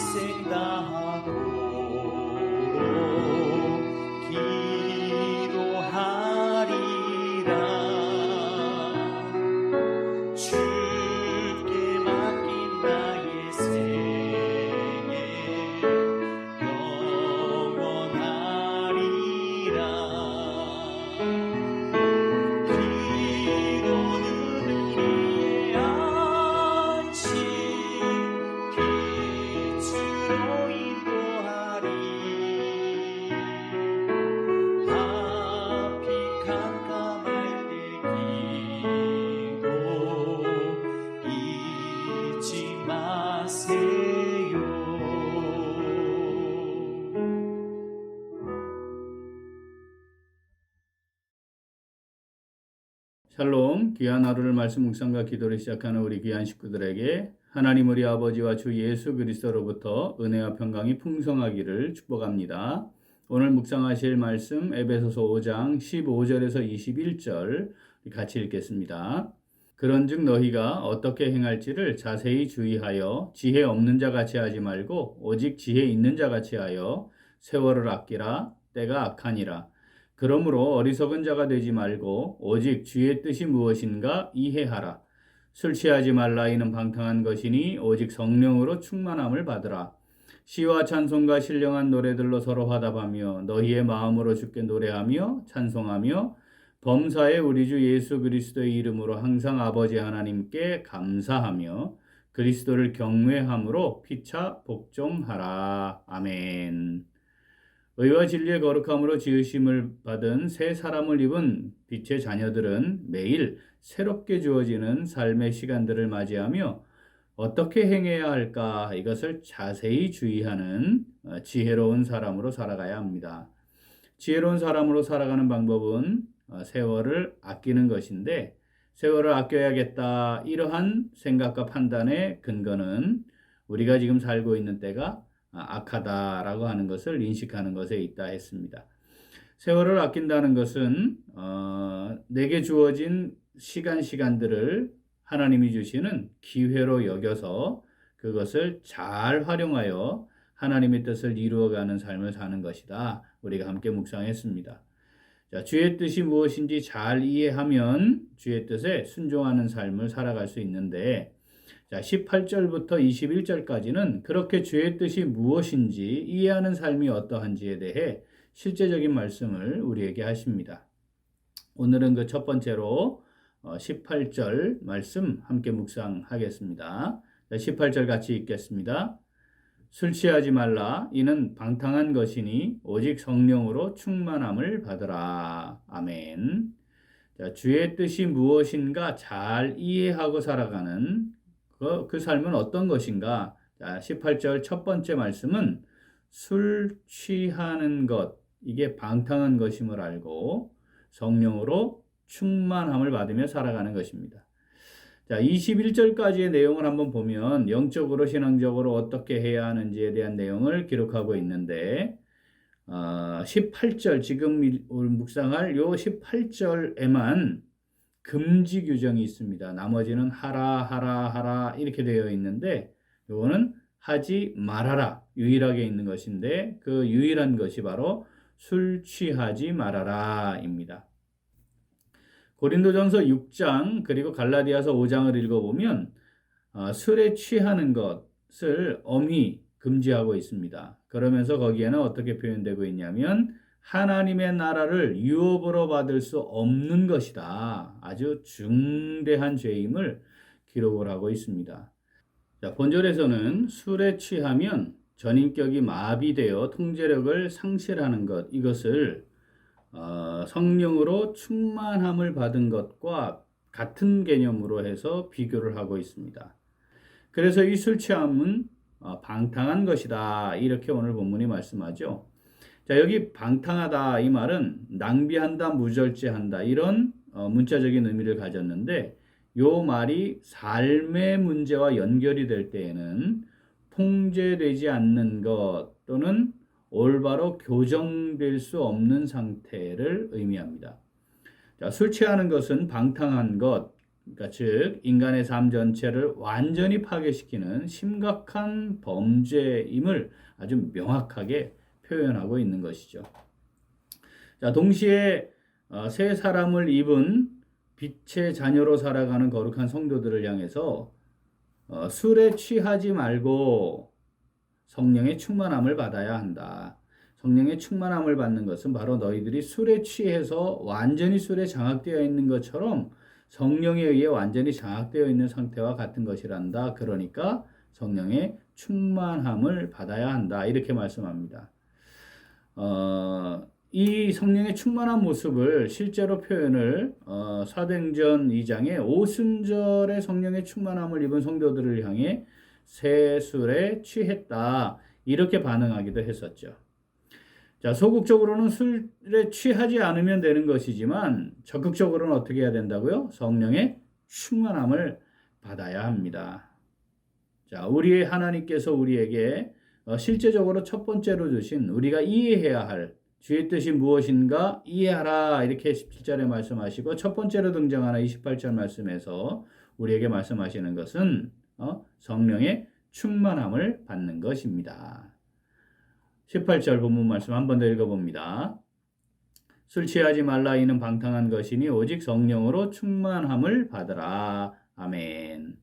희생 다하도록 기도하리라. 주께 맡긴 나의 생애 영원하리라. 기도는 우리의 아침 빛으로 인도하리. 앞이 캄캄할 때 기도 잊지 마세요. 샬롬, 귀한 하루를 말씀 묵상과 기도를 시작하는 우리 귀한 식구들에게 하나님 우리 아버지와 주 예수 그리스도로부터 은혜와 평강이 풍성하기를 축복합니다. 오늘 묵상하실 말씀 에베소서 5장 15절에서 21절 같이 읽겠습니다. 그런즉 너희가 어떻게 행할지를 자세히 주의하여 지혜 없는 자 같이 하지 말고 오직 지혜 있는 자 같이 하여 세월을 아끼라. 때가 악하니라. 그러므로 어리석은 자가 되지 말고 오직 주의 뜻이 무엇인가 이해하라. 술 취하지 말라. 이는 방탕한 것이니 오직 성령으로 충만함을 받으라. 시와 찬송과 신령한 노래들로 서로 화답하며 너희의 마음으로 주께 노래하며 찬송하며 범사에 우리 주 예수 그리스도의 이름으로 항상 아버지 하나님께 감사하며 그리스도를 경외함으로 피차 복종하라. 아멘. 의와 진리의 거룩함으로 지으심을 받은 새 사람을 입은 빛의 자녀들은 매일 새롭게 주어지는 삶의 시간들을 맞이하며 어떻게 행해야 할까 이것을 자세히 주의하는 지혜로운 사람으로 살아가야 합니다. 지혜로운 사람으로 살아가는 방법은 세월을 아끼는 것인데 세월을 아껴야겠다 이러한 생각과 판단의 근거는 우리가 지금 살고 있는 때가 악하다라고 하는 것을 인식하는 것에 있다 했습니다. 세월을 아낀다는 것은 내게 주어진 시간들을 하나님이 주시는 기회로 여겨서 그것을 잘 활용하여 하나님의 뜻을 이루어가는 삶을 사는 것이다. 우리가 함께 묵상했습니다. 자, 주의 뜻이 무엇인지 잘 이해하면 주의 뜻에 순종하는 삶을 살아갈 수 있는데 자, 18절부터 21절까지는 그렇게 주의 뜻이 무엇인지 이해하는 삶이 어떠한지에 대해 실제적인 말씀을 우리에게 하십니다. 오늘은 그 첫 번째로 18절 말씀 함께 묵상하겠습니다. 자, 18절 같이 읽겠습니다. 술 취하지 말라. 이는 방탕한 것이니 오직 성령으로 충만함을 받으라. 아멘. 자, 주의 뜻이 무엇인가 잘 이해하고 살아가는 그 삶은 어떤 것인가? 자, 18절 첫 번째 말씀은 술 취하는 것, 이게 방탕한 것임을 알고 성령으로 충만함을 받으며 살아가는 것입니다. 자, 21절까지의 내용을 한번 보면 영적으로 신앙적으로 어떻게 해야 하는지에 대한 내용을 기록하고 있는데 18절 지금 묵상할 요 18절에만 금지 규정이 있습니다. 나머지는 하라 이렇게 되어 있는데 요거는 하지 말아라 유일하게 있는 것인데 그 유일한 것이 바로 술 취하지 말아라입니다. 고린도전서 6장 그리고 갈라디아서 5장을 읽어보면 술에 취하는 것을 엄히 금지하고 있습니다. 그러면서 거기에는 어떻게 표현되고 있냐면 하나님의 나라를 유업으로 받을 수 없는 것이다. 아주 중대한 죄임을 기록을 하고 있습니다. 자, 본절에서는 술에 취하면 전인격이 마비되어 통제력을 상실하는 것, 이것을 성령으로 충만함을 받은 것과 같은 개념으로 해서 비교를 하고 있습니다. 그래서 이 술 취함은 방탕한 것이다. 이렇게 오늘 본문이 말씀하죠. 자, 여기 방탕하다 이 말은 낭비한다, 무절제한다 이런 문자적인 의미를 가졌는데 요 말이 삶의 문제와 연결이 될 때에는 통제되지 않는 것 또는 올바로 교정될 수 없는 상태를 의미합니다. 자, 술 취하는 것은 방탕한 것, 그러니까 즉 인간의 삶 전체를 완전히 파괴시키는 심각한 범죄임을 아주 명확하게 표현하고 있는 것이죠. 자, 동시에 새 사람을 입은 빛의 자녀로 살아가는 거룩한 성도들을 향해서 술에 취하지 말고 성령의 충만함을 받아야 한다. 성령의 충만함을 받는 것은 바로 너희들이 술에 취해서 완전히 술에 장악되어 있는 것처럼 성령에 의해 완전히 장악되어 있는 상태와 같은 것이란다. 그러니까 성령의 충만함을 받아야 한다. 이렇게 말씀합니다. 이 성령의 충만한 모습을 실제로 표현을 사도행전 2장의 오순절에 성령의 충만함을 입은 성도들을 향해 새 술에 취했다. 이렇게 반응하기도 했었죠. 자, 소극적으로는 술에 취하지 않으면 되는 것이지만 적극적으로는 어떻게 해야 된다고요? 성령의 충만함을 받아야 합니다. 자, 우리의 하나님께서 우리에게 실제적으로 첫 번째로 주신 우리가 이해해야 할 주의 뜻이 무엇인가 이해하라 이렇게 17절에 말씀하시고 첫 번째로 등장하는 28절 말씀에서 우리에게 말씀하시는 것은 성령의 충만함을 받는 것입니다. 18절 본문 말씀 한 번 더 읽어봅니다. 술 취하지 말라 이는 방탕한 것이니 오직 성령으로 충만함을 받으라. 아멘.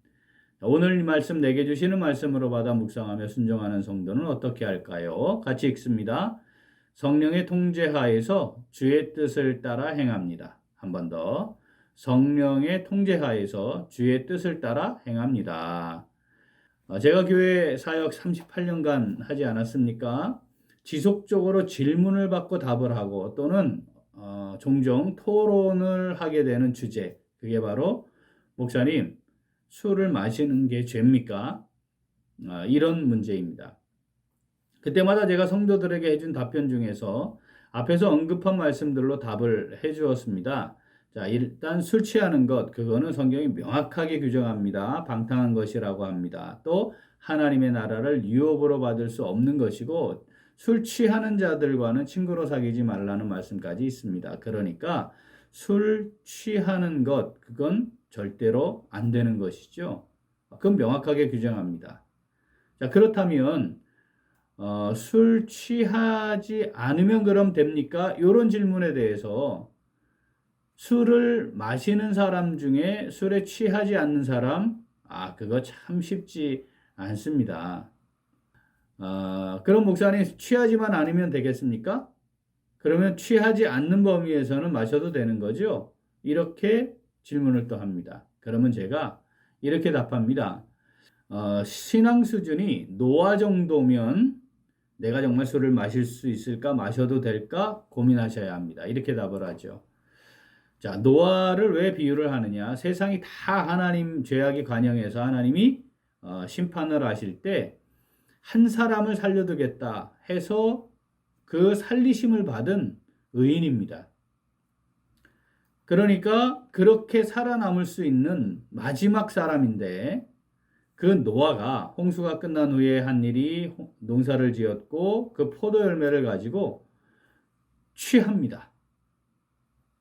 오늘 이 말씀 내게 주시는 말씀으로 받아 묵상하며 순종하는 성도는 어떻게 할까요? 같이 읽습니다. 성령의 통제하에서 주의 뜻을 따라 행합니다. 한 번 더. 성령의 통제하에서 주의 뜻을 따라 행합니다. 제가 교회 사역 38년간 하지 않았습니까? 지속적으로 질문을 받고 답을 하고 또는 종종 토론을 하게 되는 주제. 그게 바로 목사님, 술을 마시는 게 죄입니까? 이런 문제입니다. 그때마다 제가 성도들에게 해준 답변 중에서 앞에서 언급한 말씀들로 답을 해 주었습니다. 자, 일단 술 취하는 것, 그거는 성경이 명확하게 규정합니다. 방탕한 것이라고 합니다. 또 하나님의 나라를 유업으로 받을 수 없는 것이고 술 취하는 자들과는 친구로 사귀지 말라는 말씀까지 있습니다. 그러니까 술 취하는 것, 그건 절대로 안 되는 것이죠. 그건 명확하게 규정합니다. 자, 그렇다면 술 취하지 않으면 그럼 됩니까? 이런 질문에 대해서 술을 마시는 사람 중에 술에 취하지 않는 사람, 그거 참 쉽지 않습니다. 그럼 목사님 취하지만 않으면 되겠습니까? 그러면 취하지 않는 범위에서는 마셔도 되는 거죠? 이렇게 질문을 또 합니다. 그러면 제가 이렇게 답합니다. 신앙 수준이 노아 정도면 내가 정말 술을 마실 수 있을까, 마셔도 될까 고민하셔야 합니다. 이렇게 답을 하죠. 자, 노아를 왜 비유를 하느냐? 세상이 다 하나님 죄악이 관영해서 하나님이 심판을 하실 때 한 사람을 살려두겠다 해서 그 살리심을 받은 의인입니다. 그러니까 그렇게 살아남을 수 있는 마지막 사람인데 그 노아가 홍수가 끝난 후에 한 일이 농사를 지었고 그 포도 열매를 가지고 취합니다.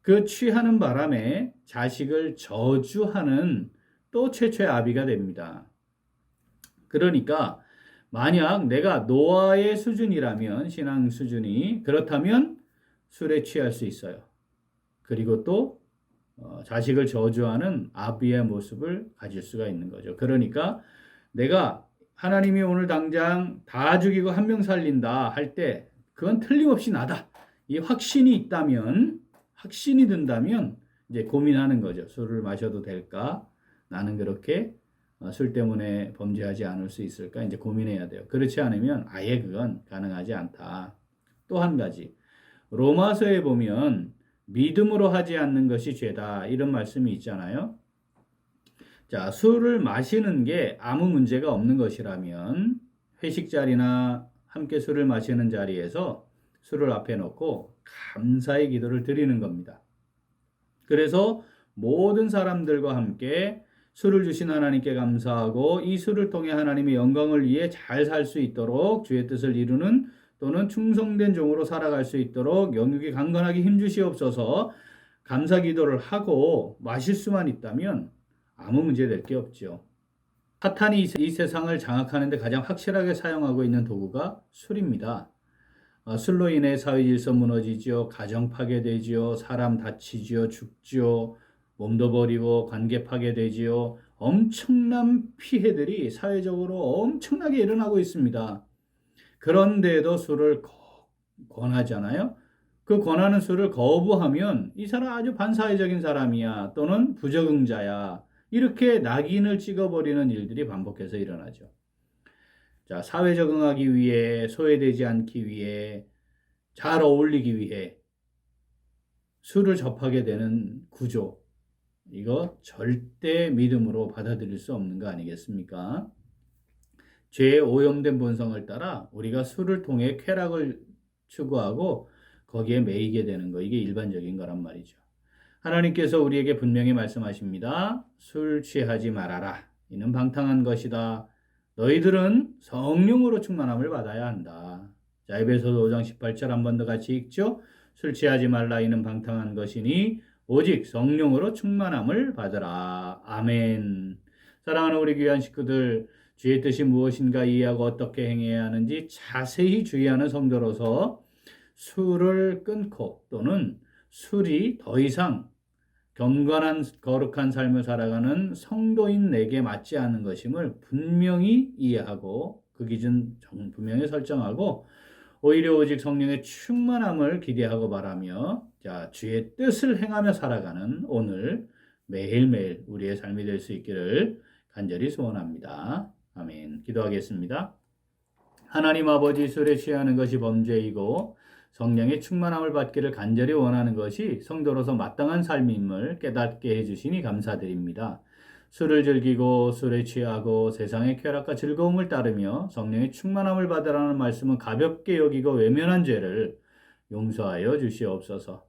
그 취하는 바람에 자식을 저주하는 또 최초의 아비가 됩니다. 그러니까 만약 내가 노아의 수준이라면 신앙 수준이 그렇다면 술에 취할 수 있어요. 그리고 또 자식을 저주하는 아비의 모습을 가질 수가 있는 거죠. 그러니까 내가 하나님이 오늘 당장 다 죽이고 한 명 살린다 할 때 그건 틀림없이 나다. 이 확신이 있다면 확신이 든다면 이제 고민하는 거죠. 술을 마셔도 될까? 나는 그렇게 술 때문에 범죄하지 않을 수 있을까? 이제 고민해야 돼요. 그렇지 않으면 아예 그건 가능하지 않다. 또 한 가지. 로마서에 보면 믿음으로 하지 않는 것이 죄다. 이런 말씀이 있잖아요. 자, 술을 마시는 게 아무 문제가 없는 것이라면 회식 자리나 함께 술을 마시는 자리에서 술을 앞에 놓고 감사의 기도를 드리는 겁니다. 그래서 모든 사람들과 함께 술을 주신 하나님께 감사하고 이 술을 통해 하나님의 영광을 위해 잘 살 수 있도록 주의 뜻을 이루는 또는 충성된 종으로 살아갈 수 있도록 영육이 강건하게 힘주시옵소서 감사 기도를 하고 마실 수만 있다면 아무 문제 될 게 없죠. 사탄이 이 세상을 장악하는 데 가장 확실하게 사용하고 있는 도구가 술입니다. 술로 인해 사회 질서 무너지죠. 가정 파괴되지요. 사람 다치지요. 죽지요. 몸도 버리고 관계 파괴되지요. 엄청난 피해들이 사회적으로 엄청나게 일어나고 있습니다. 그런데도 술을 권하잖아요. 그 권하는 술을 거부하면 이 사람 아주 반사회적인 사람이야 또는 부적응자야 이렇게 낙인을 찍어버리는 일들이 반복해서 일어나죠. 자, 사회 적응하기 위해 소외되지 않기 위해 잘 어울리기 위해 술을 접하게 되는 구조 이거 절대 믿음으로 받아들일 수 없는 거 아니겠습니까? 죄의 오염된 본성을 따라 우리가 술을 통해 쾌락을 추구하고 거기에 매이게 되는 거 이게 일반적인 거란 말이죠. 하나님께서 우리에게 분명히 말씀하십니다. 술 취하지 말아라. 이는 방탕한 것이다. 너희들은 성령으로 충만함을 받아야 한다. 자, 에베소서 5장 18절 한 번 더 같이 읽죠. 술 취하지 말라 이는 방탕한 것이니 오직 성령으로 충만함을 받으라. 아멘. 사랑하는 우리 귀한 식구들, 주의 뜻이 무엇인가 이해하고 어떻게 행해야 하는지 자세히 주의하는 성도로서 술을 끊고 또는 술이 더 이상 경건한 거룩한 삶을 살아가는 성도인 내게 맞지 않는 것임을 분명히 이해하고 그 기준 분명히 설정하고 오히려 오직 성령의 충만함을 기대하고 바라며 자, 주의 뜻을 행하며 살아가는 오늘 매일매일 우리의 삶이 될 수 있기를 간절히 소원합니다. 아멘. 기도하겠습니다. 하나님 아버지, 술에 취하는 것이 범죄이고 성령의 충만함을 받기를 간절히 원하는 것이 성도로서 마땅한 삶임을 깨닫게 해주시니 감사드립니다. 술을 즐기고 술에 취하고 세상의 쾌락과 즐거움을 따르며 성령의 충만함을 받으라는 말씀은 가볍게 여기고 외면한 죄를 용서하여 주시옵소서.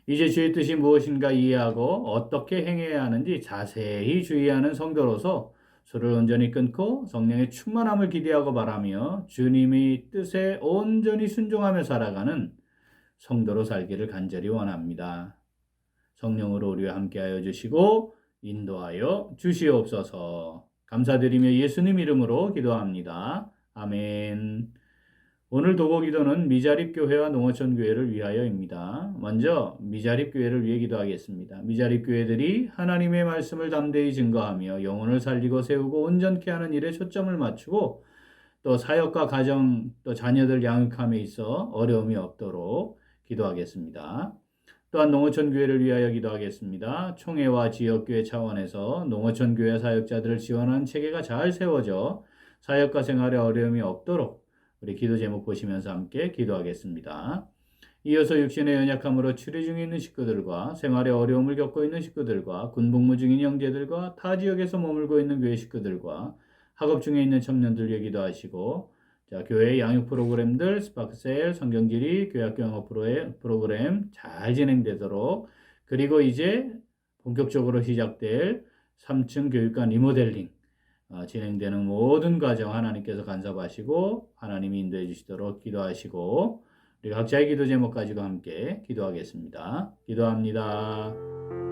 이제 주의 뜻이 무엇인가 이해하고 어떻게 행해야 하는지 자세히 주의하는 성도로서 술을 온전히 끊고 성령의 충만함을 기대하고 바라며 주님의 뜻에 온전히 순종하며 살아가는 성도로 살기를 간절히 원합니다. 성령으로 우리와 함께하여 주시고 인도하여 주시옵소서. 감사드리며 예수님 이름으로 기도합니다. 아멘. 오늘 도고 기도는 미자립 교회와 농어촌 교회를 위하여입니다. 먼저 미자립 교회를 위해 기도하겠습니다. 미자립 교회들이 하나님의 말씀을 담대히 증거하며 영혼을 살리고 세우고 온전케 하는 일에 초점을 맞추고 또 사역과 가정 또 자녀들 양육함에 있어 어려움이 없도록 기도하겠습니다. 또한 농어촌 교회를 위하여 기도하겠습니다. 총회와 지역교회 차원에서 농어촌 교회 사역자들을 지원하는 체계가 잘 세워져 사역과 생활에 어려움이 없도록 우리 기도 제목 보시면서 함께 기도하겠습니다. 이어서 육신의 연약함으로 치료 중에 있는 식구들과 생활에 어려움을 겪고 있는 식구들과 군복무 중인 형제들과 타 지역에서 머물고 있는 교회 식구들과 학업 중에 있는 청년들 위해 기도하시고 자, 교회 양육 프로그램들, 스파크셀, 성경지리, 교회학교 영어 프로그램 잘 진행되도록 그리고 이제 본격적으로 시작될 3층 교육관 리모델링 진행되는 모든 과정 하나님께서 간섭하시고 하나님이 인도해 주시도록 기도하시고 우리 각자의 기도 제목 가지고 함께 기도하겠습니다. 기도합니다.